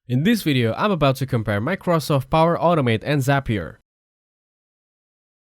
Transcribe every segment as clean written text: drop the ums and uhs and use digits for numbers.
In this video, I'm about to compare Microsoft Power Automate and Zapier.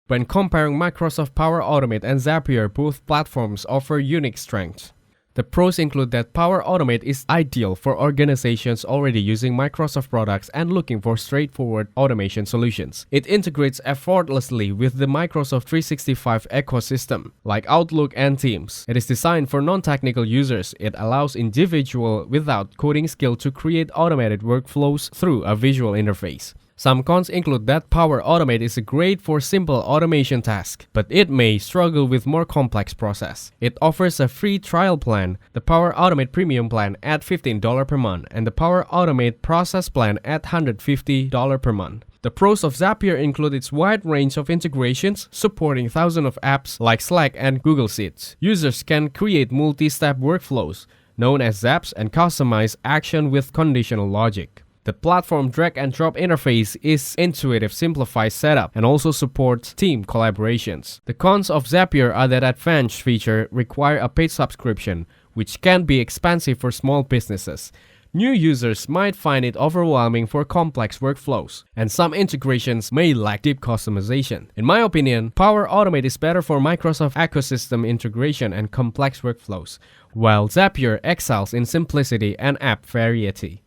When comparing Microsoft Power Automate and Zapier, both platforms offer unique strengths. The pros include that Power Automate is ideal for organizations already using Microsoft products and looking for straightforward automation solutions. It integrates effortlessly with the Microsoft 365 ecosystem, like Outlook and Teams. It is designed for non-technical users. It allows individuals without coding skill to create automated workflows through a visual interface. Some cons include that Power Automate is great for simple automation tasks, but it may struggle with more complex process. It offers a free trial plan, the Power Automate Premium plan at $15 per month, and the Power Automate Process plan at $150 per month. The pros of Zapier include its wide range of integrations, supporting thousands of apps like Slack and Google Sheets. Users can create multi-step workflows, known as zaps, and customize action with conditional logic. The platform drag-and-drop interface is intuitive, simplified setup, and also supports team collaborations. The cons of Zapier are that advanced features require a paid subscription, which can be expensive for small businesses. New users might find it overwhelming for complex workflows, and some integrations may lack deep customization. In my opinion, Power Automate is better for Microsoft ecosystem integration and complex workflows, while Zapier excels in simplicity and app variety.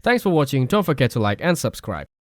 Thanks for watching. Don't forget to like and subscribe.